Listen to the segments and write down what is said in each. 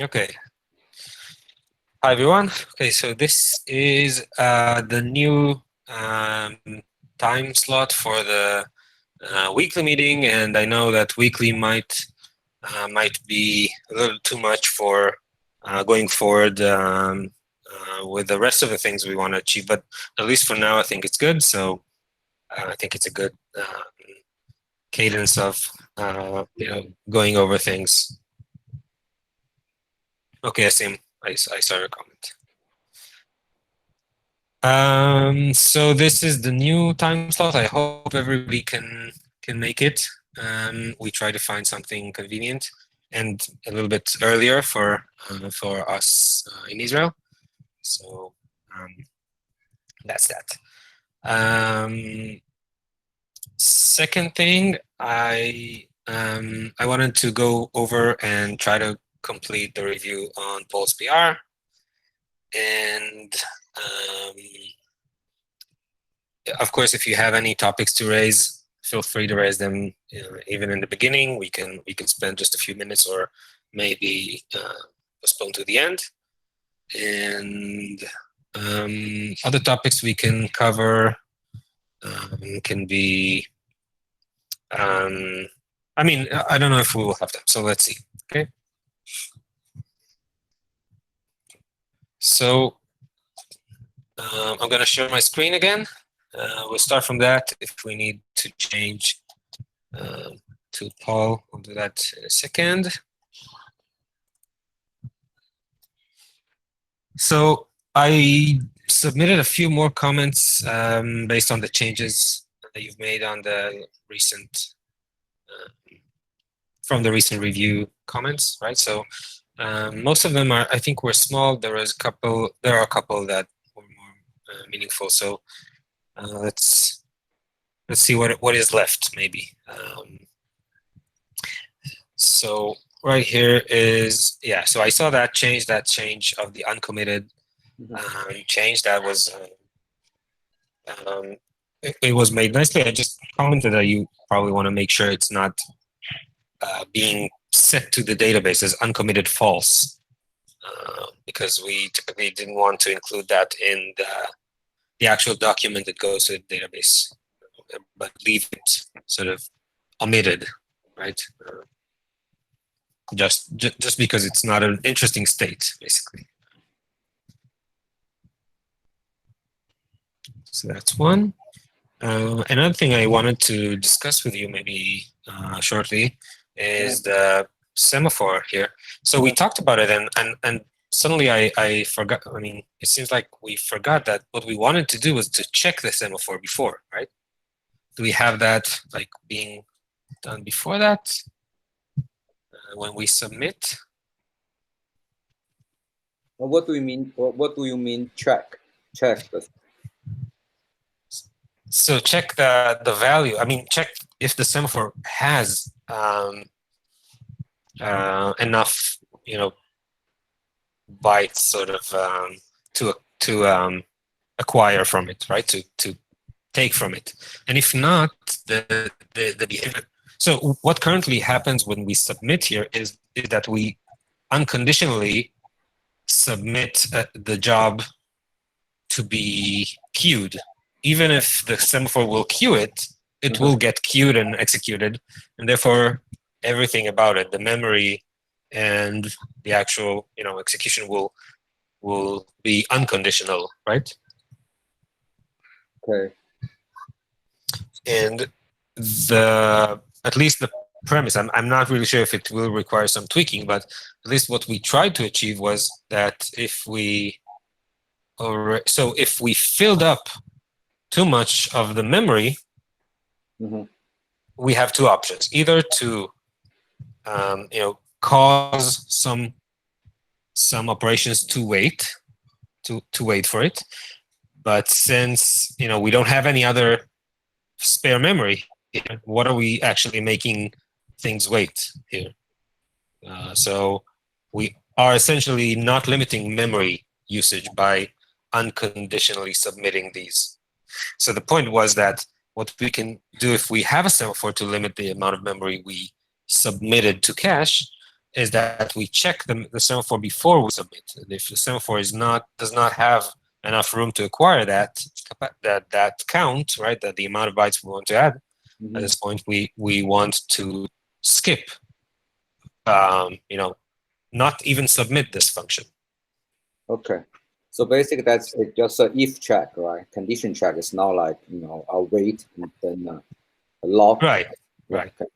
Okay. Hi, everyone. Okay, so this is the new time slot for the weekly meeting, and I know that weekly might be a little too much for going forward with the rest of the things we want to achieve. But at least for now, I think it's good. So I think it's a good cadence of going over things. Okay, I saw your comment. So this is the new time slot. I hope everybody can make it. We try to find something convenient and a little bit earlier for us in Israel. So that's that. Second thing, I wanted to go over and try to complete the review on Pulse PR, and of course, if you have any topics to raise, feel free to raise them. Even in the beginning, we can spend just a few minutes, or maybe postpone to the end. And other topics we can cover can be. I mean, I don't know if we will have time, so let's see. Okay. So I'm going to share my screen again. We'll start from that. If we need to change to Paul, we'll do that in a second. So I submitted a few more comments based on the changes that you've made on the recent from the recent review comments, right? So most of them are, I think, were small. There are a couple that were more meaningful. So let's see what is left, maybe. So right here is, yeah, so I saw that change of the uncommitted change. That was it was made nicely. I just commented that you probably want to make sure it's not being set to the database as uncommitted false, because we typically didn't want to include that in the actual document that goes to the database, but leave it sort of omitted, right? Just because it's not an interesting state, basically. So that's one. Another thing I wanted to discuss with you maybe shortly is the semaphore here. So we talked about it, and suddenly I forgot. I mean, it seems like we forgot that what we wanted to do was to check the semaphore before, right? Do we have that like being done before that? When we submit. Well, what do you mean? What do you mean? Check this. So check the value. I mean, check if the semaphore has enough, bytes sort of to acquire from it, right? To take from it, and if not, the behavior. So what currently happens when we submit here is that we unconditionally submit the job to be queued. Even if the semaphore will queue it, it will get queued and executed, and therefore everything about it, the memory and the actual execution will be unconditional, right? Okay. And at least the premise, I'm not really sure if it will require some tweaking, but at least what we tried to achieve was that if we filled up too much of the memory, we have two options: either to cause some operations to wait for it, but since we don't have any other spare memory here, what are we actually making things wait here? So we are essentially not limiting memory usage by unconditionally submitting these. So the point was that what we can do if we have a semaphore to limit the amount of memory we submitted to cache is that we check the semaphore before we submit. And if the semaphore does not have enough room to acquire that count, right, that the amount of bytes we want to add, at this point we want to skip, not even submit this function. Okay. So basically, that's just an if check, right? Condition check is not like a wait and then a log. Right. Right. Okay.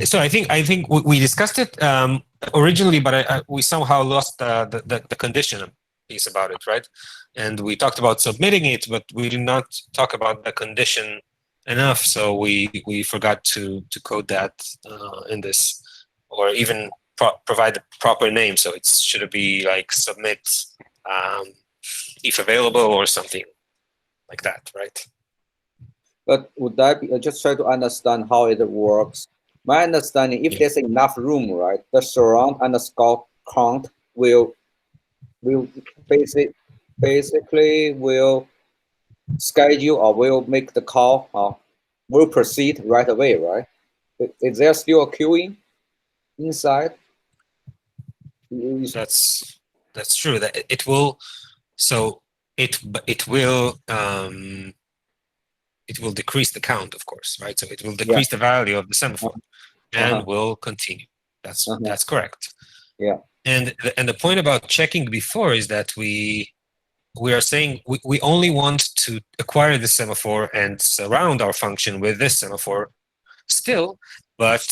So I think we discussed it originally, but we somehow lost the condition piece about it, right? And we talked about submitting it, but we did not talk about the condition enough. So we forgot to code that in this, or even provide the proper name. So it should be like submit if available or something like that, right? But would that be, just try to understand how it works. My understanding, if there's enough room, right, the surround underscore count will basically will schedule or will make the call or will proceed right away, right? Is there still a queuing inside? That's true. That it will. So it will decrease the count, of course, right? So it will decrease the value of the semaphore and will continue. That's correct. Yeah. And the point about checking before is that we are saying we only want to acquire the semaphore and surround our function with this semaphore still, but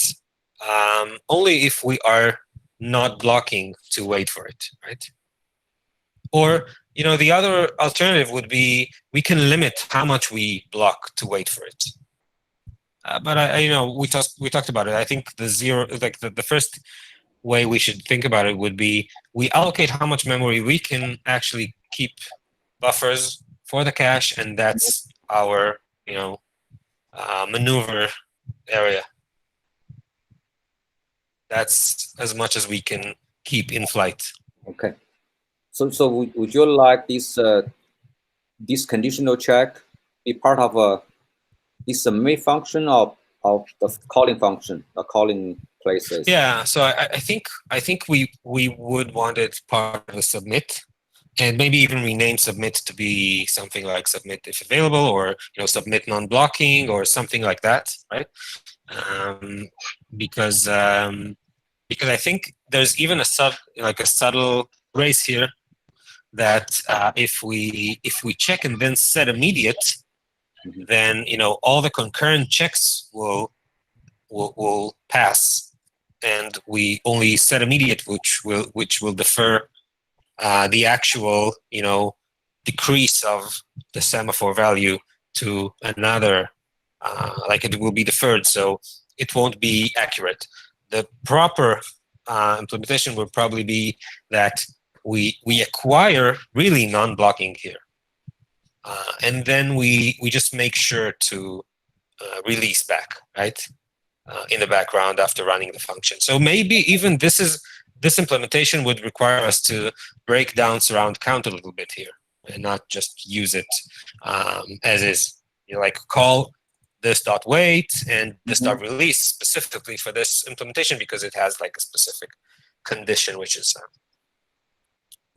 only if we are not blocking to wait for it, right? Or the other alternative would be we can limit how much we block to wait for it. But we talked about it. I think the first way we should think about it would be we allocate how much memory we can actually keep buffers for the cache, and that's our maneuver area. That's as much as we can keep in flight. Okay. So would you like this conditional check be part of this submit function of the calling function, the calling places? Yeah. So I think we would want it part of the submit, and maybe even rename submit to be something like submit if available, or submit non-blocking or something like that, right? Because I think there's even a subtle grace here that if we check and then set immediate, then all the concurrent checks will pass, and we only set immediate, which will defer the actual decrease of the semaphore value to another, like it will be deferred, so it won't be accurate. The proper implementation would probably be that we acquire really non-blocking here, and then we just make sure to release back, right, in the background after running the function. So maybe even this implementation would require us to break down surround count a little bit here and not just use it as is. Like call this dot wait and this dot release specifically for this implementation because it has like a specific condition, which is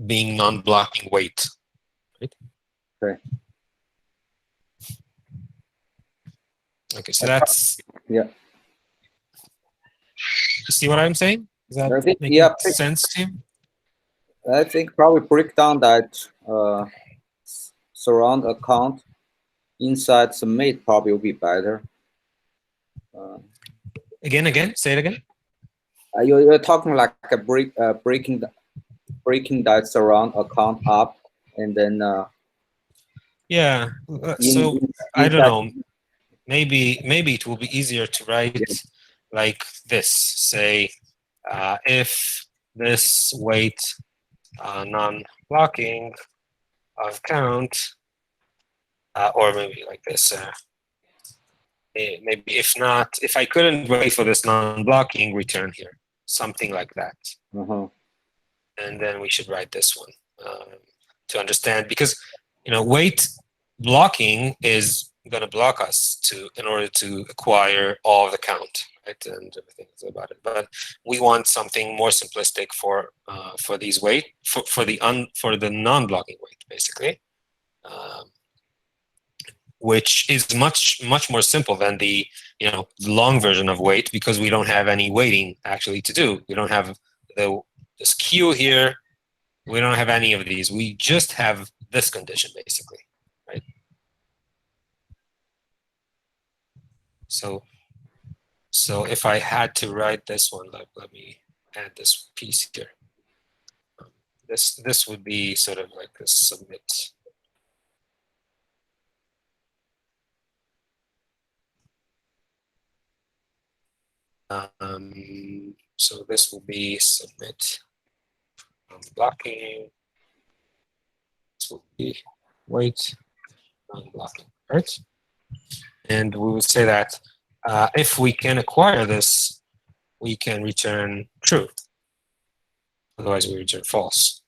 being non-blocking wait. Right? Okay. Okay, so that's yeah. You see what I'm saying? Does that make sense to you? I think probably break down that surround account inside submit probably will be better. Again, say it again. You're talking like a breaking that surround account up, and then yeah. So I don't know. Maybe it will be easier to write like this. Say if this wait non-blocking of count, or maybe like this. Maybe if I couldn't wait for this non-blocking, return here, something like that. And then we should write this one to understand, because wait blocking is going to block us in order to acquire all the count, right? And everything is about it. But we want something more simplistic for these wait for the non-blocking wait, basically, which is much more simple than the long version of wait, because we don't have any waiting actually to do. We don't have this queue here. We don't have any of these. We just have this condition, basically, right? So if I had to write this one, let me add this piece here. This would be sort of like a submit. So this will be submit blocking. This will be wait non-blocking, right? And we would say that if we can acquire this, we can return true. Otherwise, we return false.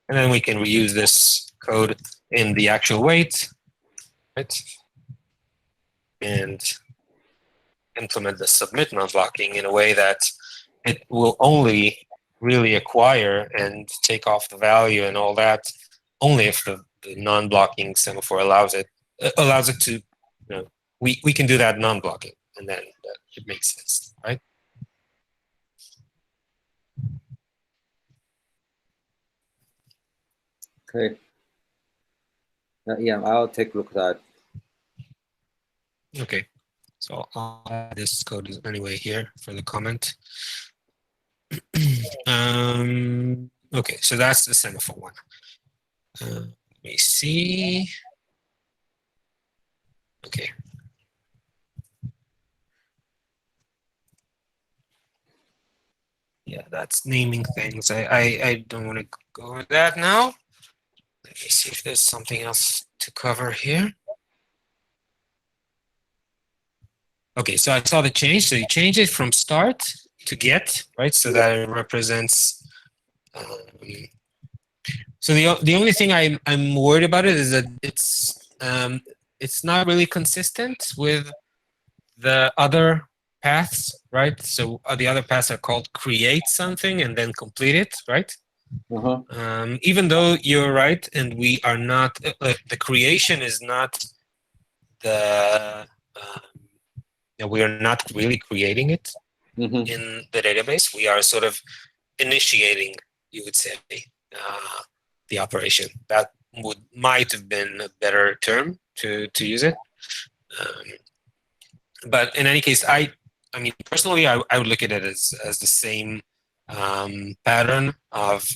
And then we can reuse this code in the actual wait, right? And implement the submit non-blocking in a way that it will only really acquire and take off the value and all that only if the non-blocking semaphore allows it to, we can do that non-blocking, and then it makes sense, right? Okay. Yeah, I'll take a look at that. Okay, so I'll add this code anyway here for the comment. Okay, so that's the semaphore one. Let me see. Okay. Yeah, that's naming things. I don't want to go over that now. Let me see if there's something else to cover here. Okay, so I saw the change. So you change it from start to get, right? So that it represents. So the only thing I'm worried about it is that it's not really consistent with the other paths, right? So the other paths are called create something and then complete it, right? Even though you're right, and we are not, the creation is not the, we are not really creating it in the database. We are sort of initiating, you would say, the operation. That might have been a better term to use it. But in any case, I mean, personally, I would look at it as the same pattern of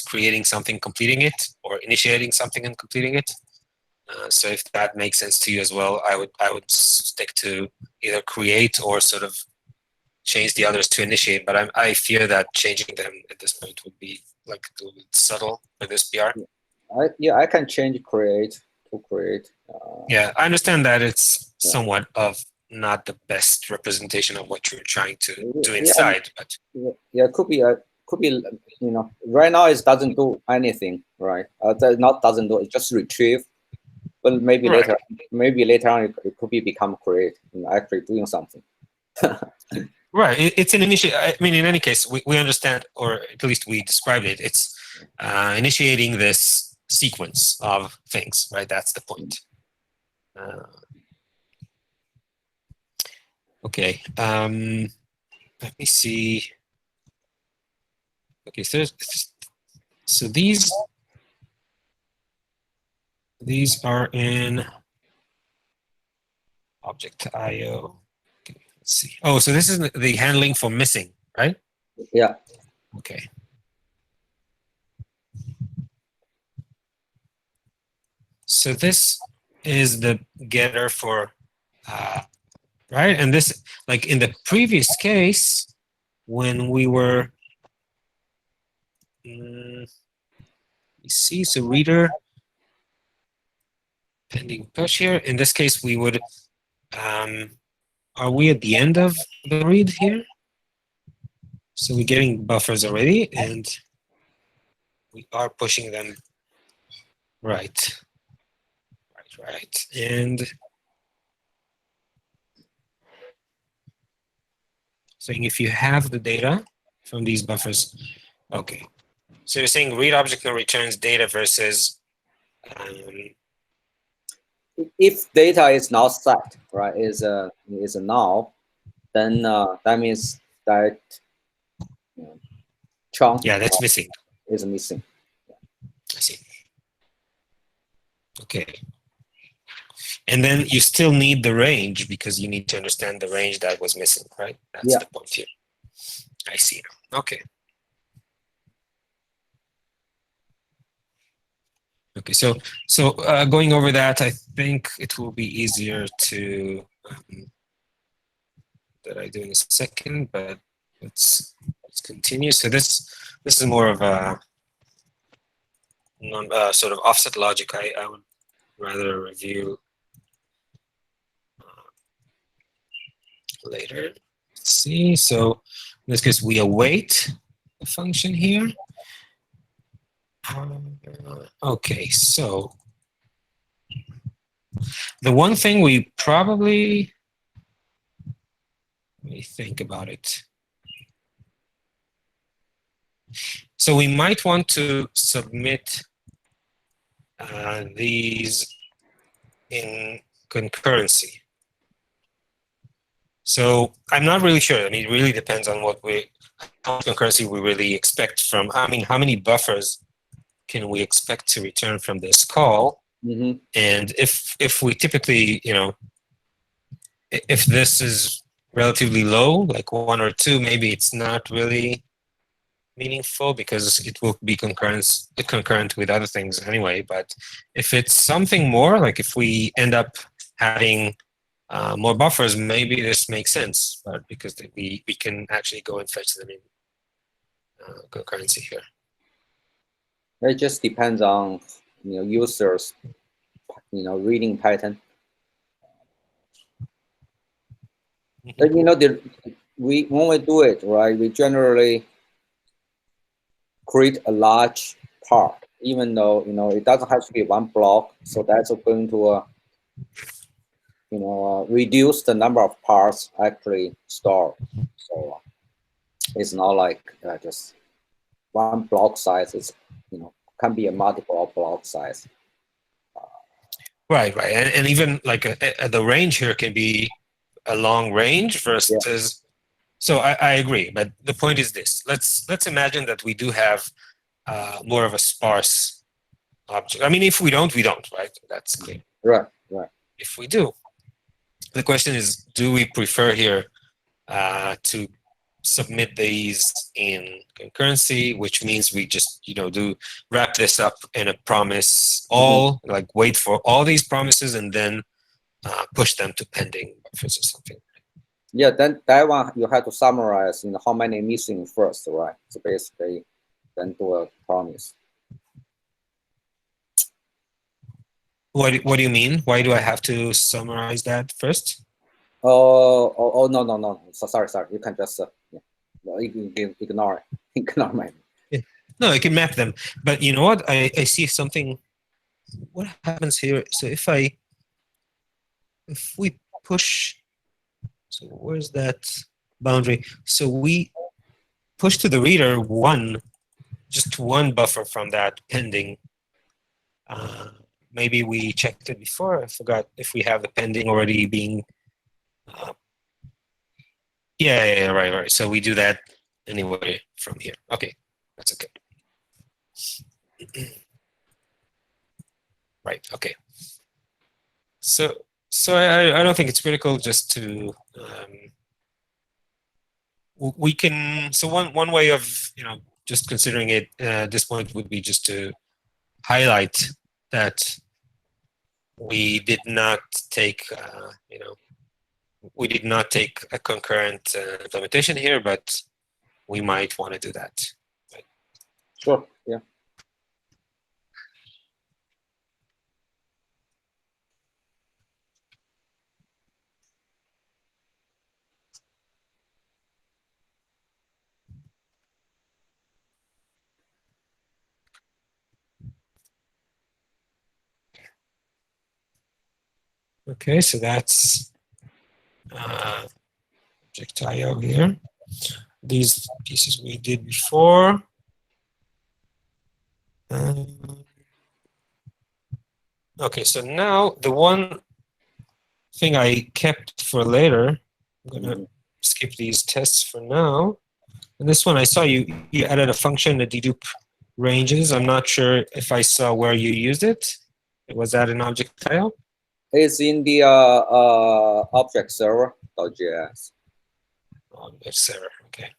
creating something, completing it, or initiating something and completing it. So if that makes sense to you as well, I would stick to either create or sort of change the others to initiate. But I fear that changing them at this point would be like a little bit subtle for this PR. I can change create to create. Yeah, I understand that it's somewhat of not the best representation of what you're trying to do inside, but it could be right now it doesn't do anything, right? Doesn't do, it just retrieve, but maybe later on it could be become create, actually doing something. Right, it's an initiate. I mean, in any case, we understand, or at least we described it. It's initiating this sequence of things, right? That's the point. Okay, let me see. Okay, so these are in object IO. Okay, let's see. Oh, so this is the handling for missing, right? Yeah. Okay. So this is the getter for, right? And this, like in the previous case, when we were, you see, so reader pending push here. In this case, we would, are we at the end of the read here? So we're getting buffers already, and we are pushing them right. And saying if you have the data from these buffers, okay. So you're saying read object now returns data versus If data is not set, right, is a null, then that means that chunk yeah, that's missing. is missing. I see. Okay. And then you still need the range because you need to understand the range that was missing, right? That's the point here. I see. Okay. Okay, so going over that, I think it will be easier to that I do in a second, but let's continue. So this is more of a sort of offset logic. I would rather review later. Let's see. So in this case, we await the function here. Okay, so the one thing we probably, let me think about it. So we might want to submit these in concurrency. So I'm not really sure. I mean, it really depends on how much concurrency we really expect from. I mean, how many buffers can we expect to return from this call? Mm-hmm. And if we typically, if this is relatively low, like 1 or 2, maybe it's not really meaningful because it will be concurrent with other things anyway. But if it's something more, like if we end up having more buffers, maybe this makes sense, but because we can actually go and fetch them in concurrency here. It just depends on users reading pattern. Mm-hmm. But when we do it, right, we generally create a large part, even though it doesn't have to be one block. So that's going to reduce the number of parts actually stored. So it's not like just one block size. It's can be a multiple of block size. Right, and even like the range here can be a long range versus. Yeah. So I agree, but the point is this: let's imagine that we do have more of a sparse object. I mean, if we don't, we don't, right? That's clear. Right. If we do, the question is, do we prefer here to submit these in concurrency, which means we just do wrap this up in a promise all, like wait for all these promises and then push them to pending buffers or something. Yeah, then that one you have to summarize how many missing first, right? So basically then do a promise. What do you mean? Why do I have to summarize that first? Oh no. So sorry. You can just ignore my. Yeah. No, I can map them. But you know what? I see something. What happens here? So if we push, so where's that boundary? So we push to the reader just one buffer from that pending. Maybe we checked it before. I forgot if we have the pending already being. Yeah, right. So we do that anyway from here. Okay, that's okay. Right. Okay. So I don't think it's critical just to we can. So one way of just considering it at this point would be just to highlight that we did not take we did not take a concurrent implementation here, but we might want to do that. Right? Sure. Yeah. Okay, so that's object IO here. These pieces we did before. Okay, so now the one thing I kept for later, I'm gonna skip these tests for now. And this one I saw you added a function, the dedupe ranges. I'm not sure if I saw where you used it. Was that an object file? It's in the object server.js. Object server, okay.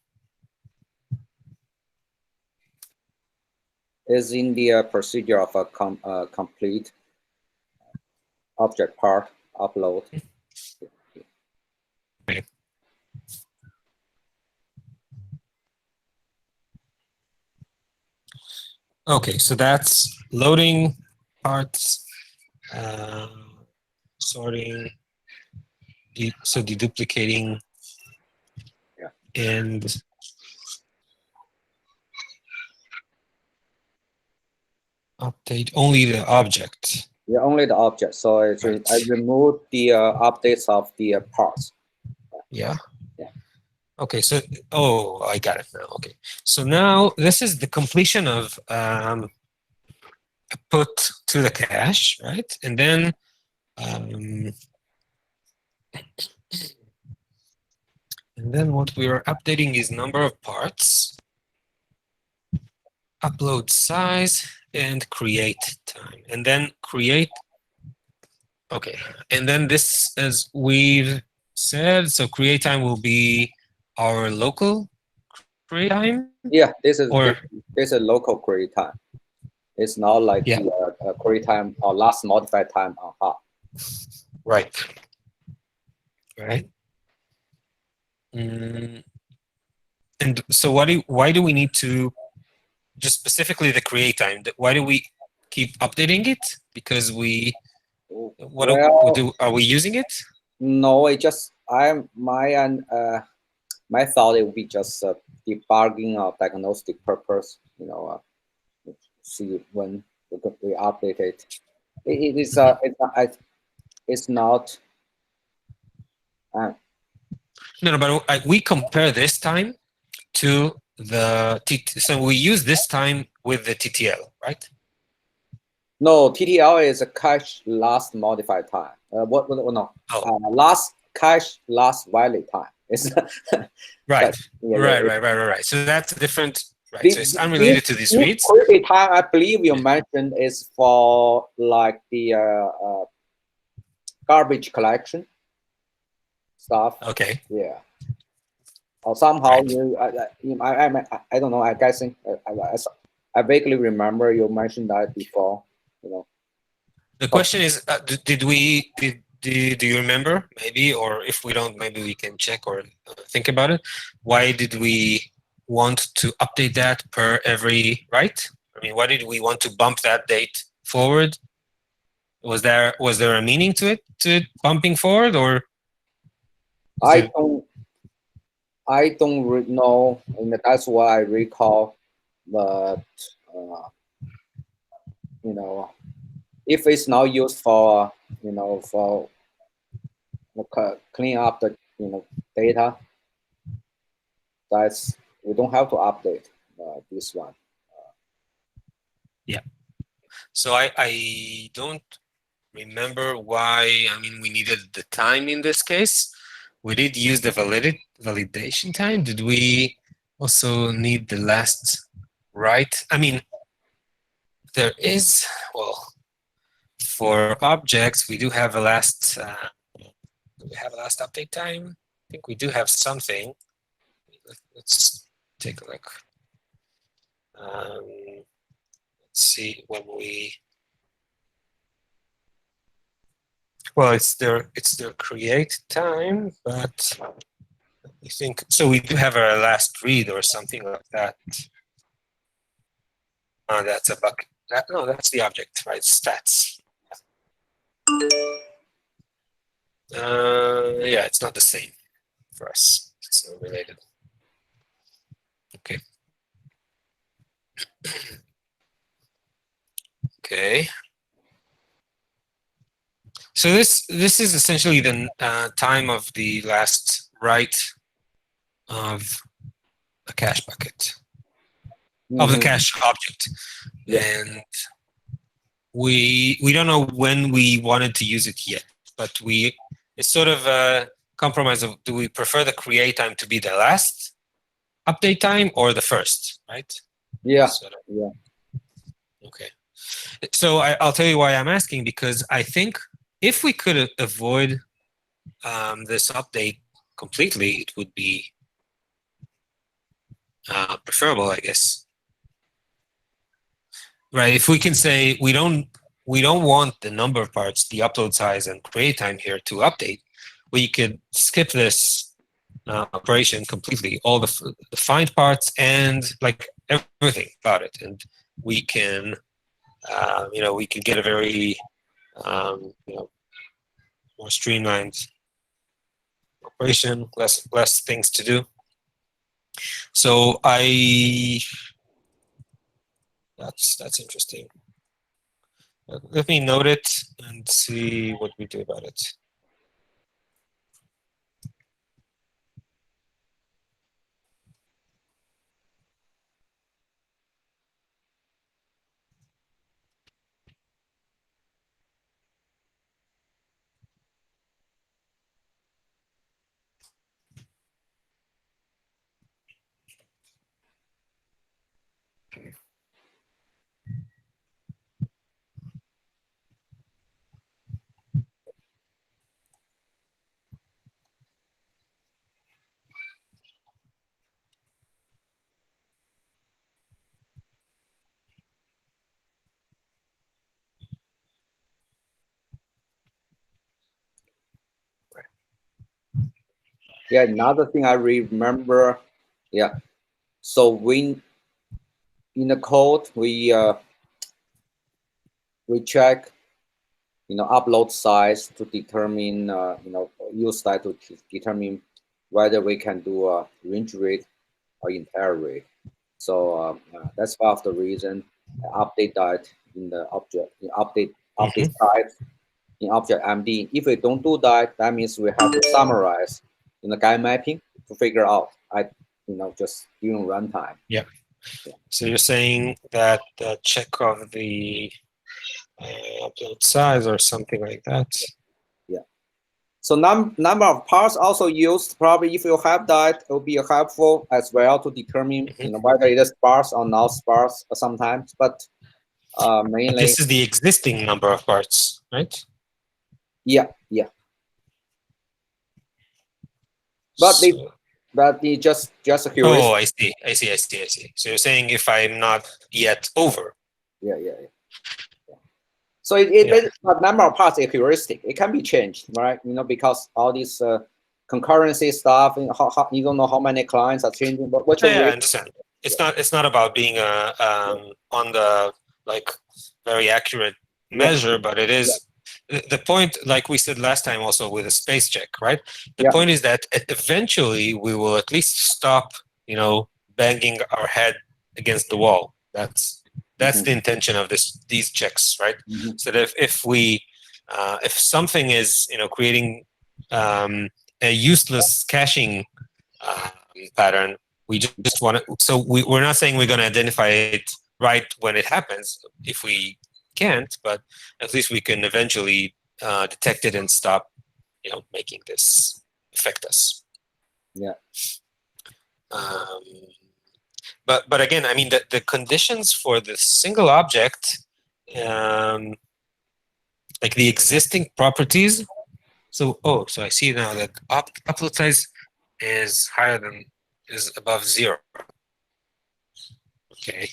Is in the procedure of a complete object part upload. Okay. Okay, so that's loading parts, sorting, so deduplicating, yeah, and update only the object. Yeah, only the object. So it's Right. I removed the updates of the parts. Yeah. Yeah. Okay, so I got it now. Okay, so now this is the completion of put to the cache, right? And then what we are updating is number of parts, upload size, and create time. And then create. Okay, and then this, as we've said, so create time will be our local create time. Yeah, this is or a local query time. It's not like yeah, the query time or last modified time on hop. right, right. And so why do we need to just specifically the create time? Why do we keep updating it? Because we are we using it? No, it just my thought it would be just debugging or diagnostic purpose. You know, see when we update it. It is it's not. No, but we compare this time to the so we use this time with the TTL, right? No, TTL is a cache last modified time. What? No. Oh. Last cache last valid time. It's right. Yeah, right. So that's different. Right. So it's unrelated to these reads. Query time, I believe you mentioned, is for like the garbage collection stuff. Okay. Yeah. Or somehow I don't know. I guessing I vaguely remember you mentioned that before. You know. The question is, do you remember maybe, or if we don't, maybe we can check or think about it. Why did we want to update that per every write? I mean, why did we want to bump that date forward? Was there a meaning to it bumping forward, or? I don't know, and that's why I recall. But you know, if it's not used for for clean up the data, that's we don't have to update this one. Yeah. So I don't remember why. I mean, we needed the time in this case. We did use the validation time. Did we also need the last write? I mean, there is, well, for objects, we do have a last, do we have a last update time? I think we do have something. Let's take a look. Let's see when we, well, it's their create time, but I think, so we do have our last read or something like that. That's a bucket. No, that's the object, right? Stats. Yeah, it's not the same for us. It's not related. Okay. Okay. So this is essentially the time of the last write of a cache bucket, of the cache object. And we don't know when we wanted to use it yet, but it's sort of a compromise of, do we prefer the create time to be the last update time or the first, right? Yeah. Sort of. Yeah. Okay. So I'll tell you why I'm asking, because I think if we could avoid this update completely, it would be preferable, I guess. Right? If we can say we don't want the number of parts, the upload size, and create time here to update, we could skip this operation completely, all the find parts and like everything about it, and we can we can get a very more streamlined operation, less things to do. So that's interesting. Let me note it and see what we do about it. Yeah, another thing I remember, yeah. So when in the code we check upload size to determine use that to determine whether we can do a range rate or entire rate. So that's one of the reason I update that in the object update type in object MD. If we don't do that, that means we have to summarize in the guide mapping to figure out just during runtime. Yeah. So you're saying that the check of the upload size or something like that. Yeah. So number of parts also used. Probably if you have that, it will be helpful as well to determine whether it is sparse or not sparse sometimes. But mainly this is the existing number of parts, right? Yeah. But So, the just a heuristic. oh, I see. So you're saying if I'm not yet over. Yeah. So but number of parts is heuristic. It can be changed, right? Because all these concurrency stuff, you don't know how many clients are changing. But what I understand. It's not about being on the very accurate measure, but it is the point. Like we said last time, also with a space check, right? The point is that eventually we will at least stop, banging our head against the wall. That's the intention of these checks, right? So that if something is creating a useless caching pattern, we just want to. So we're not saying we're going to identify it right when it happens if we can't, but at least we can eventually detect it and stop, making this affect us. Yeah. But again, I mean, the conditions for the single object, like the existing properties. So I see now that upload size is above 0. Okay.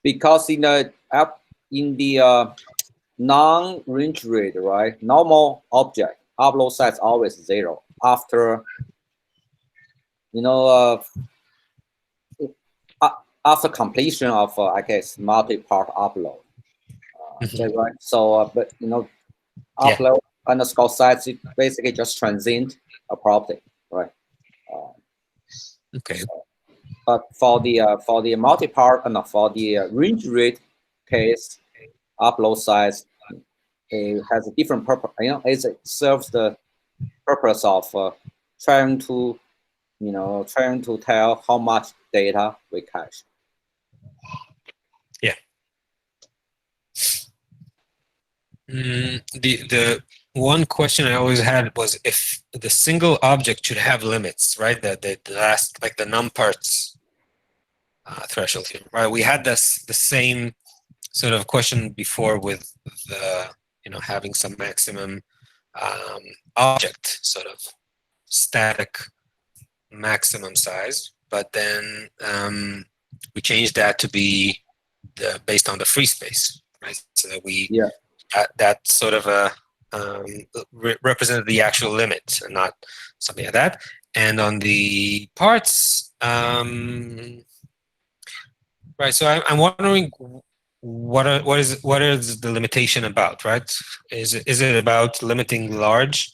Because in the non-range rate, right? Normal object upload size always 0 after after completion of I guess multi-part upload. Right? So but upload underscore size is basically just transient property, right? Okay. But for the multi-part and for the range rate case, upload size it has a different purpose. It serves the purpose of trying to trying to tell how much data we cache. Yeah. The one question I always had was if the single object should have limits, right? The last, like the numparts threshold here, right? We had the same sort of question before with the having some maximum object sort of static maximum size, but then we changed that to be based on the free space, right? So that we that sort of represented the actual limit and not something like that. And on the parts, right? So I'm wondering what is the limitation about, right? Is it about limiting large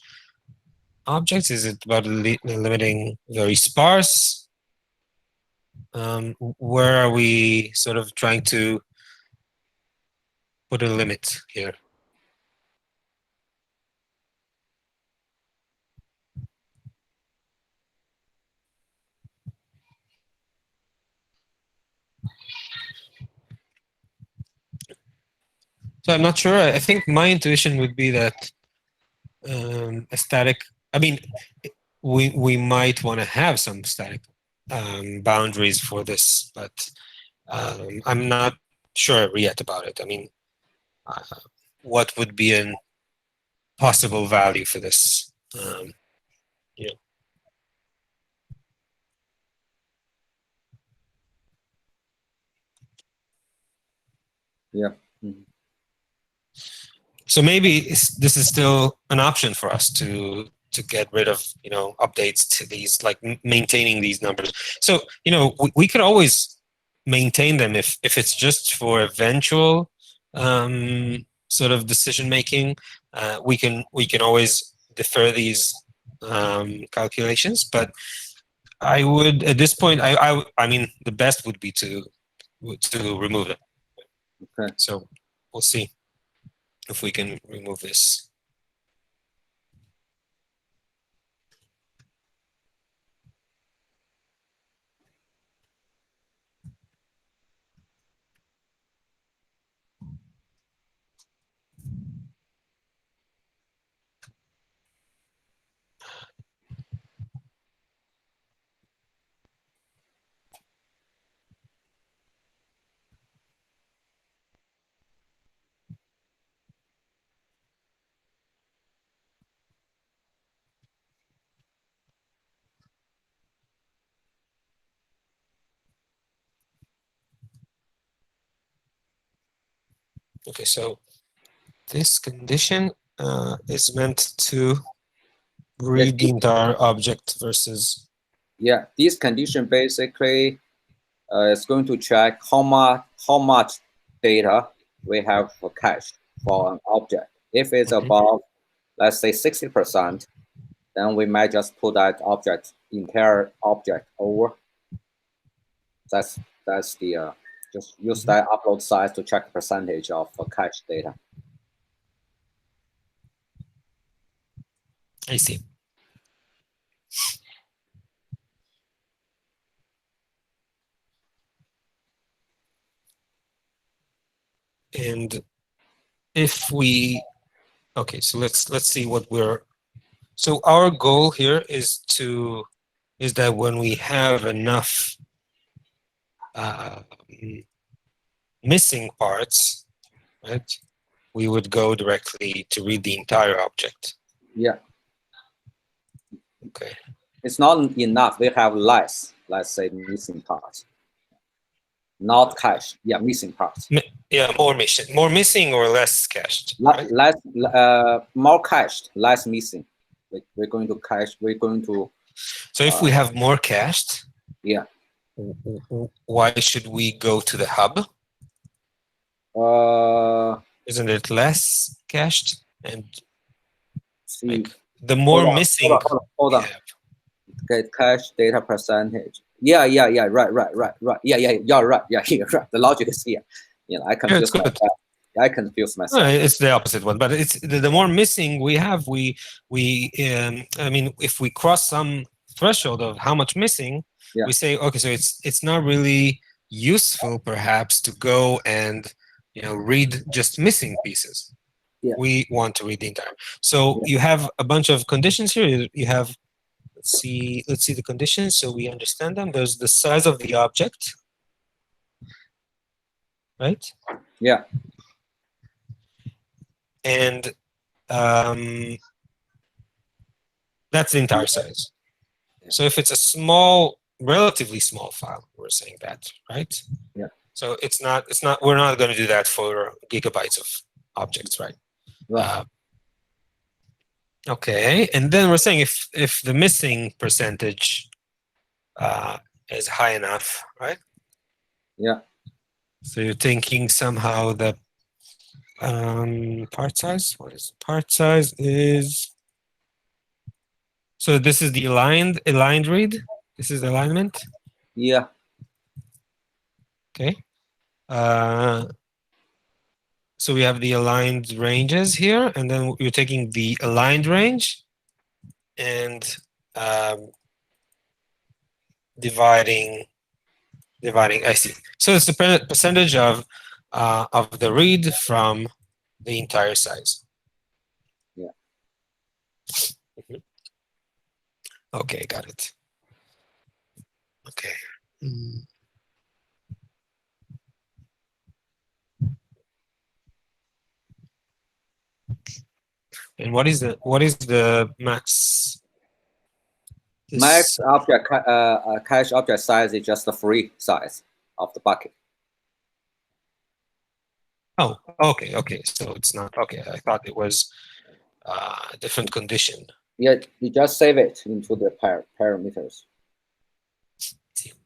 objects? Is it about limiting very sparse? Where are we sort of trying to put a limit here? So I'm not sure. I think my intuition would be that a static, I mean, we might want to have some static boundaries for this, but I'm not sure yet about it. I mean, what would be a possible value for this? Yeah. Yeah. So maybe this is still an option for us to get rid of updates to these, like maintaining these numbers. So we could always maintain them if it's just for eventual sort of decision making. We can always defer these calculations, but I would at this point I mean the best would be to remove them. Okay. So we'll see if we can remove this. Okay, so this condition is meant to read the entire object versus. Yeah, this condition basically is going to check how much data we have cached for an object. If it's above, let's say 60%, then we might just put that entire object over. That's the just use that upload size to check the percentage of cache data. I see. And if we, okay, so let's see what we're. So our goal here is that when we have enough missing parts, right, we would go directly to read the entire object. Yeah. Okay. It's not enough. We have less, let's say, missing parts. Not cached. Yeah, missing parts. Yeah, more missing or less cached. Right? Less, more cached, less missing. We're going to cache. We're going to. So if we have more cached, yeah. Why should we go to the hub? Isn't it less cached? And see, like the more missing. Hold on. Get cache data percentage. Yeah. Right. Yeah, you're right. Yeah, you're right. The logic is here. I confuse myself. I confuse myself. No, it's the opposite one, but it's the more missing we have. I mean, if we cross some threshold of how much missing, Yeah. we say, okay, so it's not really useful perhaps to go and read just missing pieces. Yeah. We want to read the entire. So Yeah. you have a bunch of conditions here. You have, let's see the conditions so we understand them. There's the size of the object, right? Yeah. And that's the entire size. So if it's a small, relatively small file, we're saying that, right? Yeah. So it's not, we're not going to do that for gigabytes of objects, right? Right. Okay, and then we're saying if the missing percentage is high enough, right? Yeah. So you're thinking somehow the part size. What is part size? Is so this is the aligned read. This is alignment. Yeah. Okay. So we have the aligned ranges here, and then you're taking the aligned range and dividing. I see. So it's the percentage of the read from the entire size. Yeah. Mhm. Okay, got it. Okay. Mm. And what is the max? Max object cache object size is just the free size of the bucket. Oh, okay. So it's not okay. I thought it was a different condition. Yeah, you just save it into the parameters.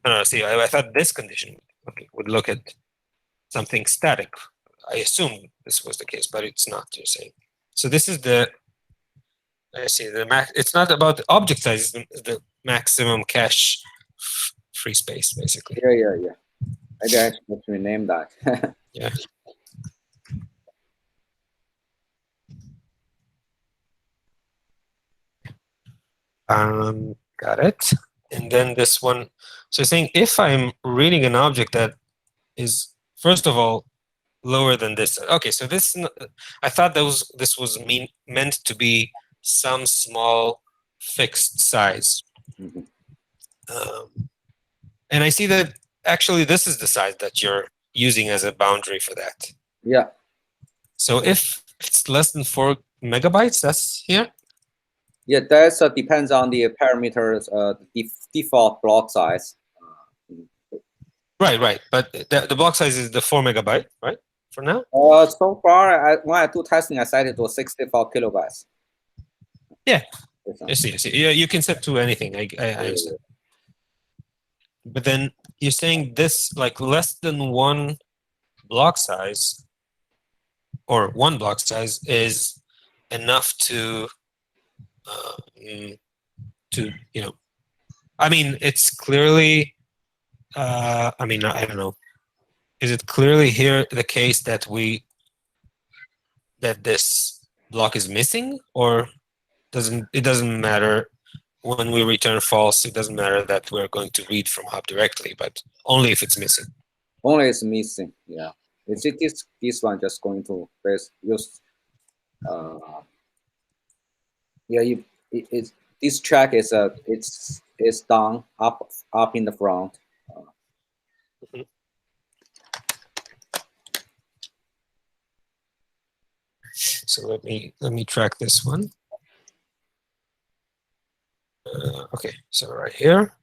No, see, I thought this condition would look at something static. I assume this was the case, but it's not. You're saying. So this is the. I see the max. It's not about the object size. It's the maximum cache free space, basically. Yeah. Maybe I should rename that. Yeah. Got it. And then this one. So saying if I'm reading an object that is first of all lower than this. Okay, so this I thought this was meant to be some small fixed size. Mhm. And I see that actually this is the size that you're using as a boundary for that. Yeah. So if it's less than 4 megabytes, that's here. Yeah, that depends on the parameters, default block size. Right. But the block size is the 4 megabyte, right? For now. So far, when I do testing, I set it to 64 kilobytes. Yeah. I see. Yeah, you can set to anything. I understand. But then you're saying this like less than 1 block size or 1 block size is enough to I mean it's clearly I mean I don't know, is it clearly here the case that this block is missing, or it doesn't matter when we return false? It doesn't matter that we're going to read from hub directly, but only if it's missing. Only it's missing. Yeah. Is it this one just going to use? Yeah. This track is it's down up in the front. Mhm. So let me track this one. Okay, so right here.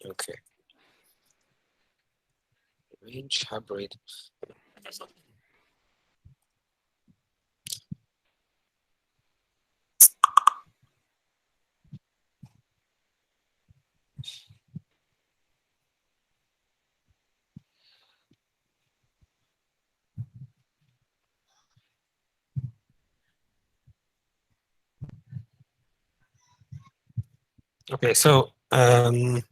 Okay. Range hybrid. Okay, so let me-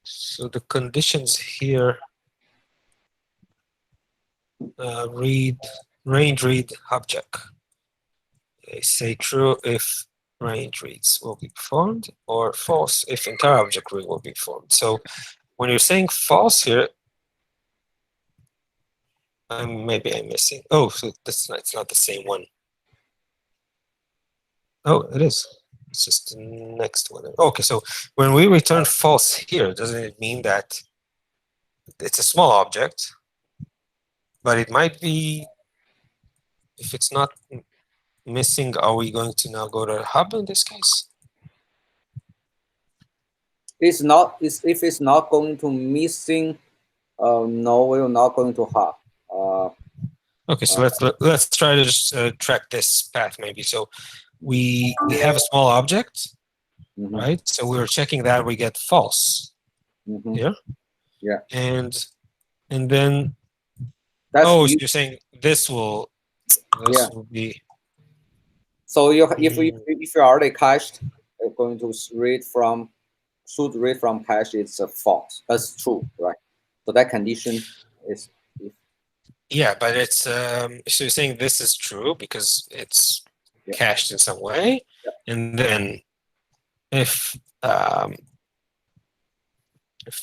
so the conditions here range read object. They say true if range reads will be performed, or false if entire object read will be performed. So when you're saying false here, maybe I'm missing. Oh, so it's not the same one. Oh, it is. It's just the next one. Okay, so when we return false here, doesn't it mean that it's a small object, but it might be, if it's not missing, are we going to now go to hub in this case? It's not. If it's not going to missing, no, we're not going to have. Okay, so let's try to just track this path maybe. So we have a small object, right? So we were checking that, we get false here. Yeah. And then That's so you. you're saying this will be. So if you already cached, you're going to should read from cache. It's a false. That's true, right? So that condition is. Yeah, but it's so you're saying this is true because it's cached in some way, and then if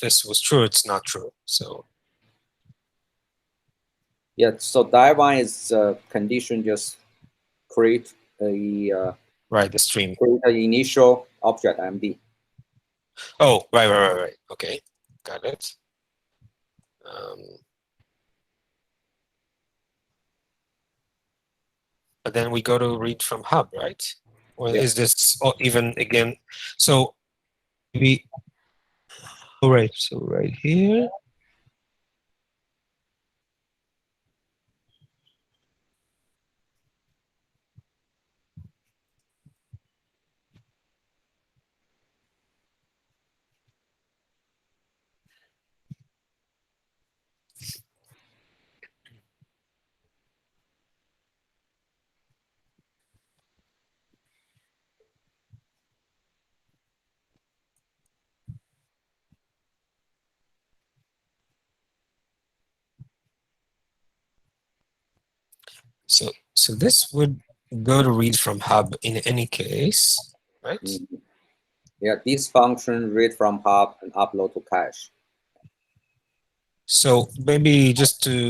this was true, it's not true. So yeah. So that one is condition. Just create a right, the stream. Create an initial object MD. Oh, right. Okay, got it. But then we go to read from hub, right? Or is this even again? So maybe. All right. So right here. So this would go to read from hub in any case, right? Yeah, this function read from hub and upload to cache. So maybe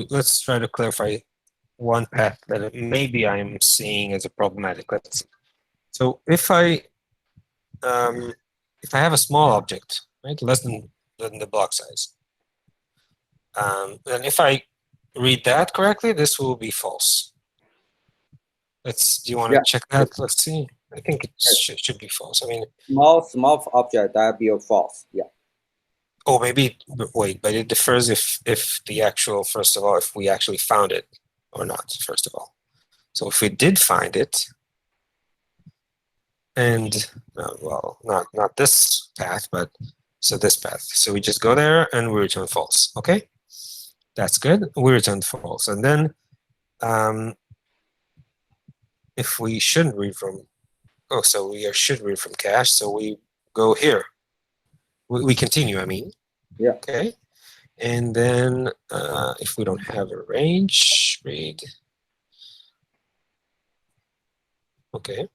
let's try to clarify one path that maybe I'm seeing as a problematic. Let's see. So if I have a small object, right, less than the block size, then if I read that correctly, this will be false. Do you want to check that? Let's see. I think it should be false. I mean, small object that be a false. Yeah. Oh, maybe wait, but it differs if the actual, first of all, if we actually found it or not, first of all. So if we did find it, and well, not this path, but so this path. So we just go there and we return false. Okay, that's good. We return false, and then if we shouldn't read from, so we should read from cache. So we go here. We continue. I mean. Yeah. Okay. And then if we don't have a range, read. Okay.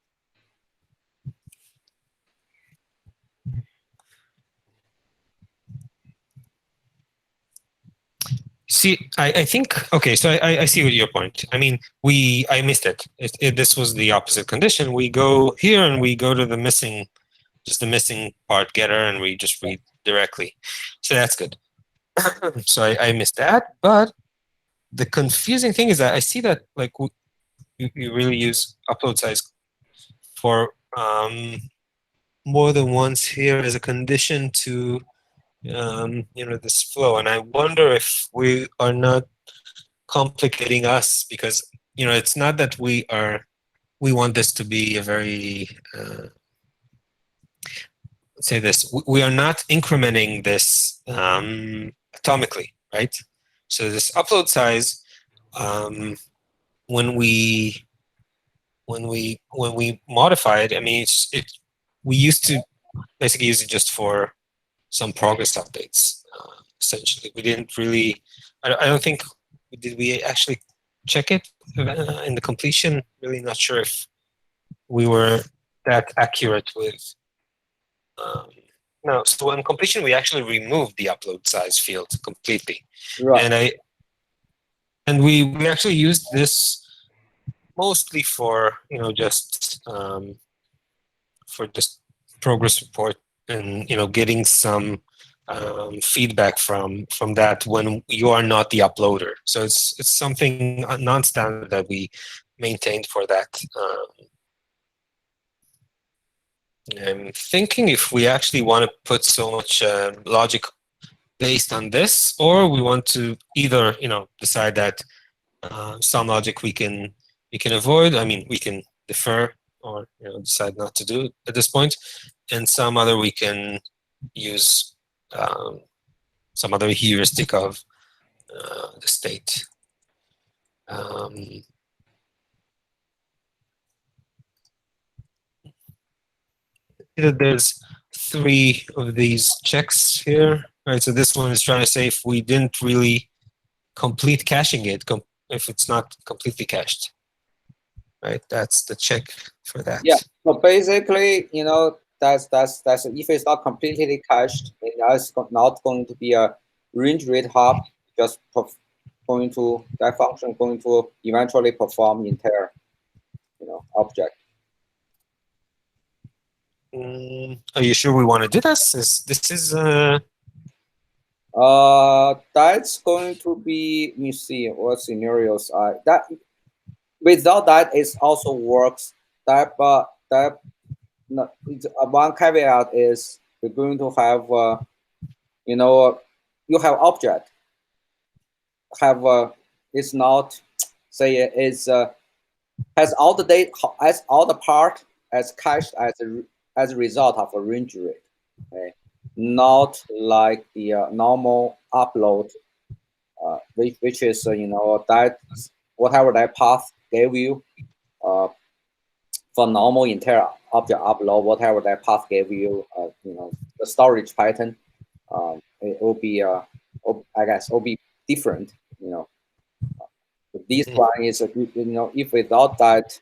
See, I think, okay, so I see what your point. I mean, I missed it. This was the opposite condition. We go here and we go to the missing, just the missing part getter, and we just read directly. So that's good. So I missed that. But the confusing thing is that I see that like you really use upload size for more than once here as a condition to this flow, and I wonder if we are not complicating us, because it's not that we want this to be a very let's say this, we are not incrementing this atomically, right? So this upload size, when we modify it, I mean, we used to basically use it just for some progress updates. Essentially, we didn't really. I don't think did we actually check it in the completion. Really, not sure if we were that accurate with. No, so in completion, we actually removed the upload size field completely, Right. and we actually used this mostly for for just progress report and getting some feedback from that when you are not the uploader. So it's something non-standard that we maintained for that. I'm thinking if we actually want to put so much logic based on this, or we want to either decide that some logic we can avoid. I mean, we can defer or decide not to do at this point, and some other we can use some other heuristic of the state. There's 3 of these checks here. Right, so this one is trying to say if we didn't really complete caching it, if it's not completely cached. Right, that's the check for that. Yeah. So basically, that's if it's not completely cached, it's not going to be a range read hop. Just going to that function going to eventually perform entire, object. Are you sure we want to do this? This is That's going to be. Let me see what scenarios are that. Without that, it also works. One caveat is you're going to have, you have object have it's not say it's has all the data as all the part as cached as a result of a range read. Okay, not like the normal upload, which is that whatever that path gave you for normal entire object upload, whatever that path gave you, the storage pattern, it will be I guess will be different. This one is if without that,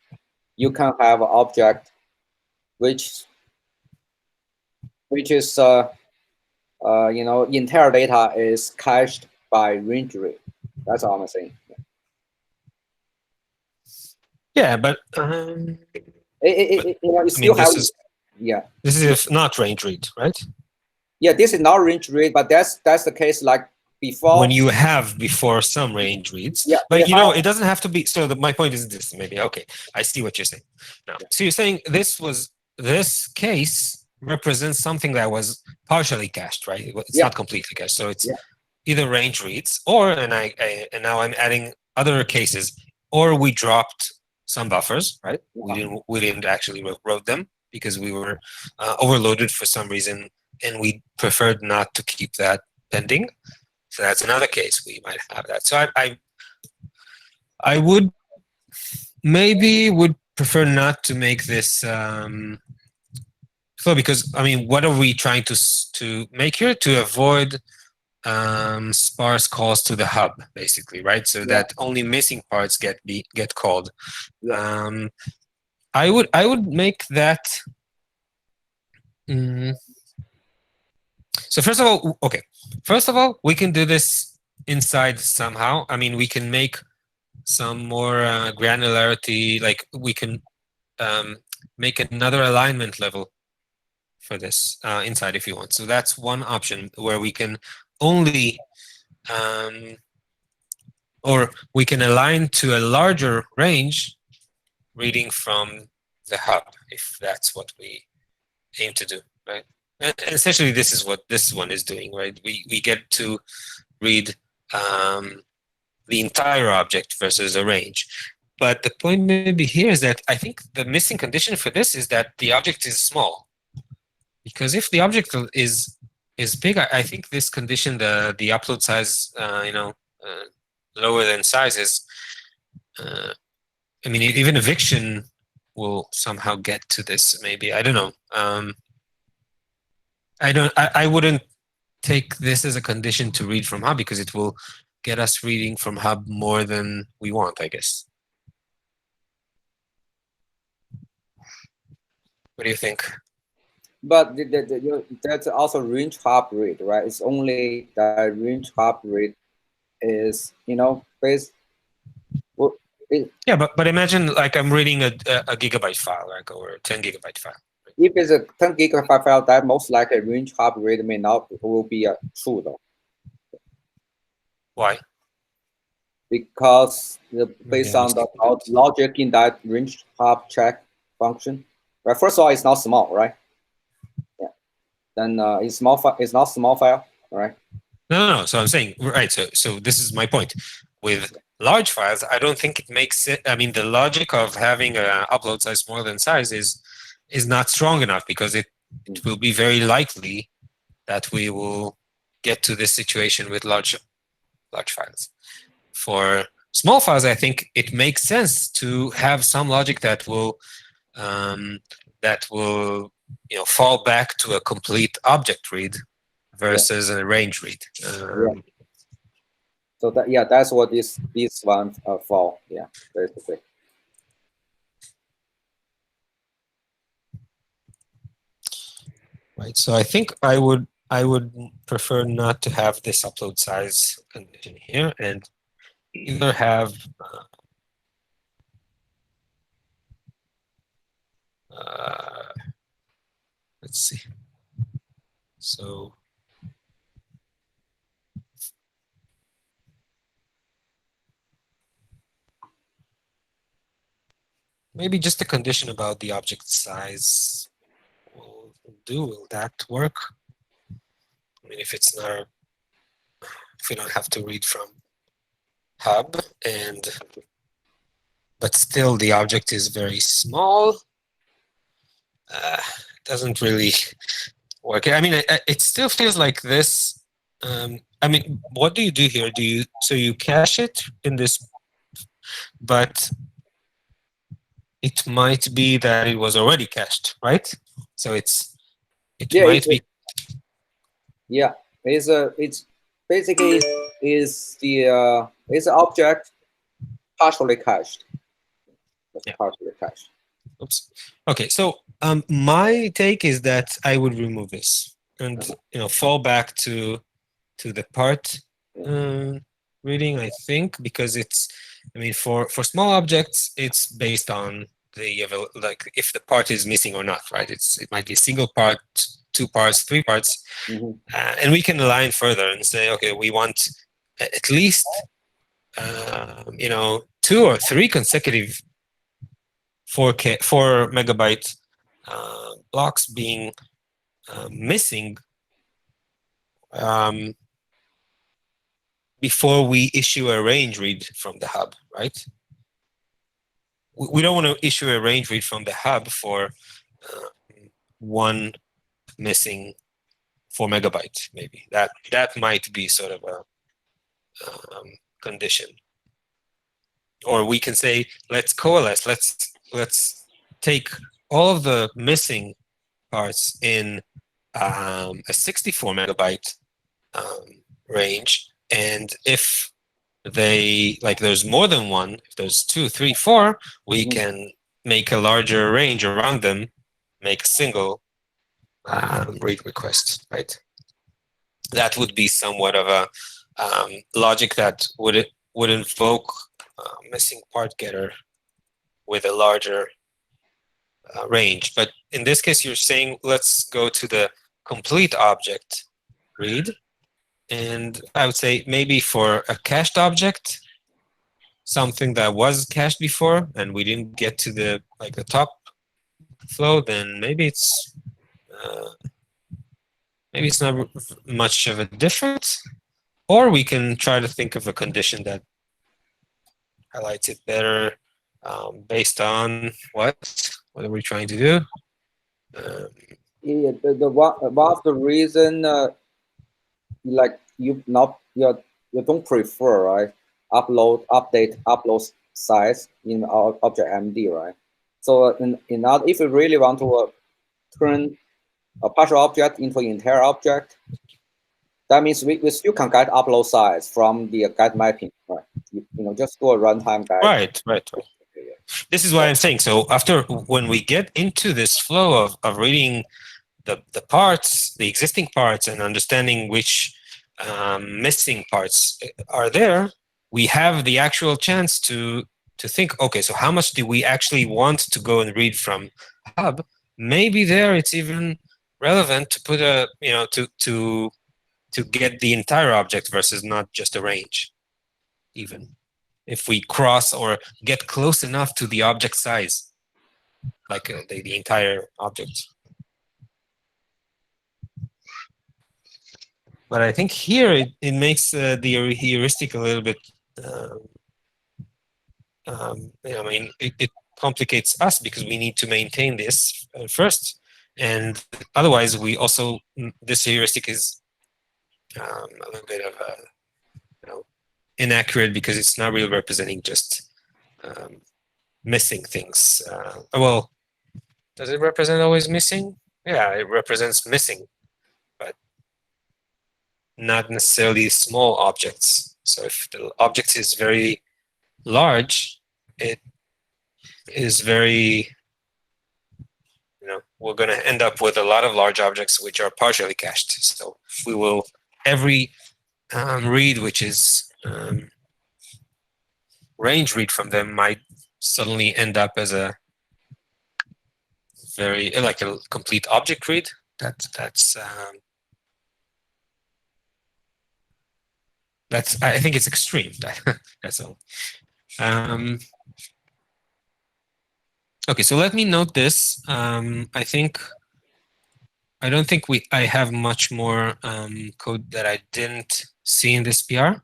you can have an object which is entire data is cached by range read. That's all I'm saying. yeah, but you still have this is if not range read, right? Yeah, this is not range read, but that's the case like before. When you have before some range reads, yeah, but it doesn't have to be. So my point is this. Maybe okay, I see what you're saying now. Yeah. So you're saying this case represents something that was partially cached, right? It's not completely cached, so it's either range reads or and now I'm adding other cases, or we dropped some buffers, right? We didn't actually wrote them because we were overloaded for some reason, and we preferred not to keep that pending. So that's another case we might have that. So I would prefer not to make this flow, because I mean, what are we trying to make here? To avoid sparse calls to the hub, basically, right? So that only missing parts get called. I would make that. So first of all, we can do this inside somehow. I mean, we can make some more granularity, like we can make another alignment level for this inside if you want. So that's one option where we can only, or we can align to a larger range reading from the hub, if that's what we aim to do, right? And essentially, this is what this one is doing, right? We get to read the entire object versus a range. But the point maybe here is that I think the missing condition for this is that the object is small. Because if the object is big, I think this condition, the upload size, lower than sizes, I mean, even eviction will somehow get to this. Maybe, I don't know. I wouldn't take this as a condition to read from hub because it will get us reading from hub more than we want, I guess. What do you think? But that's also range hop read, right? It's only that range hop read is, based. Well, Yeah, but imagine like I'm reading a gigabyte file, like, or a 10 gigabyte file. if it's a 10 gigabyte file, that most likely range hop read may not will be true though. Why? Because based on the logic in that range hop check function, right? First of all, it's not small, right? Yeah. Then it's small. It's not small file, right? No. So I'm saying, right. So this is my point. With large files, I don't think it makes it. I mean, the logic of having an upload size smaller than size is not strong enough because it will be very likely that we will get to this situation with large files. For small files, I think it makes sense to have some logic that will fall back to a complete object read versus a range read. So that's what this one for. Yeah, basically. Right. So I think I would prefer not to have this upload size condition here, and either have let's see. So maybe just a condition about the object size will do. Will that work? I mean, if it's not, if we don't have to read from hub, but still the object is very small, doesn't really work. I mean, it still feels like this. I mean, what do you do here? So you cache it in this, but it might be that it was already cached, right? So it might be. Yeah, it's basically is the it's an object partially cached. Yeah. Partially cached. Oops. Okay, so my take is that I would remove this and fall back to the part reading. I think because I mean, for small objects, it's based on like if the part is missing or not, right? It might be a single part, 2 parts, 3 parts, and we can align further and say, okay, we want at least 2 or 3 consecutive 4 megabyte blocks being missing before we issue a range read from the hub, right? We don't want to issue a range read from the hub for 1 missing 4 megabyte, maybe. That might be sort of a condition. Or we can say, let's coalesce, let's take all of the missing parts in a 64 megabyte range, and if there's more than one, if there's 2, 3, 4, we can make a larger range around them, make a single read request, right? That would be somewhat of a logic that would invoke missing part getter with a larger range. But in this case, you're saying let's go to the complete object read, and I would say maybe for a cached object, something that was cached before and we didn't get to the top flow, then maybe it's not much of a difference. Or we can try to think of a condition that highlights it better based on what are we trying to do? Yeah, one of the reason like you don't prefer, right? update size in our object MD, right? So in other, if you really want to turn a partial object into an entire object, that means we still can get upload size from the get mapping, right? You know, just do a runtime guide. Right. This is why I'm saying, so after, when we get into this flow of reading the parts, the existing parts, and understanding which missing parts are there, we have the actual chance to think, okay, so how much do we actually want to go and read from Hub? Maybe there it's even relevant to put a, you know, to get the entire object versus not just a range, even if we cross or get close enough to the object size, like the entire object. But I think here it makes the heuristic a little bit, I mean, it complicates us because we need to maintain this first. And otherwise, we also, this heuristic is a little bit of a, you know, inaccurate because it's not really representing just missing things. Well, does it represent always missing? Yeah, it represents missing, but not necessarily small objects. So if the object is very large, it is very, you know, we're going to end up with a lot of large objects which are partially cached. So we will, every read which is range read from them might suddenly end up as a very, like a complete object read. That's I think it's extreme. That's all. Okay, so let me note this. I don't think I have much more code that I didn't see in this PR.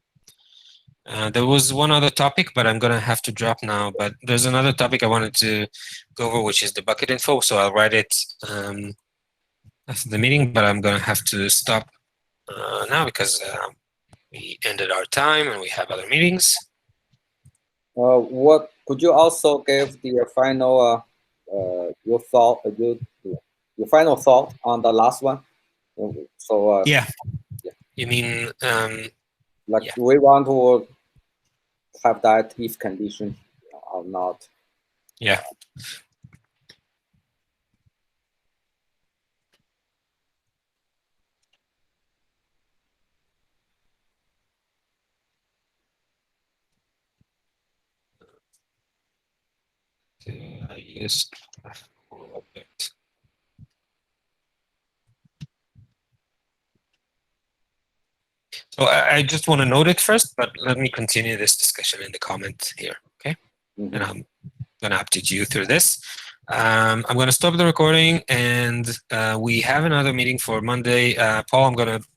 There was one other topic, but I'm gonna have to drop now. But there's another topic I wanted to go over, which is the bucket info. So I'll write it after the meeting, but I'm gonna have to stop now because we ended our time and we have other meetings. What could you also give the final your final thought on the last one? So yeah, you mean like, yeah. do we want to have that if condition or not? Yeah. Yes. So I just want to note it first, but let me continue this discussion in the comment here, okay? And I'm going to update you through this. I'm going to stop the recording, and we have another meeting for Monday. Paul, I'm going to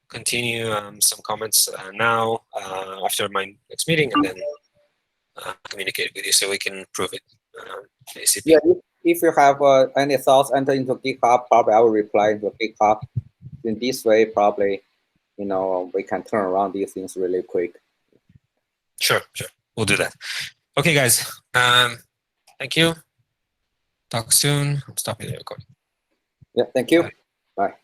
continue some comments now after my next meeting, and then communicate with you so we can prove it. ACP. Yeah, if you have any thoughts, enter into GitHub. Probably I will reply into GitHub. In this way, probably, you know, we can turn around these things really quick. Sure. We'll do that. Okay, guys. Thank you. Talk soon. I'm stopping the recording. Yeah, thank you. Bye. Bye.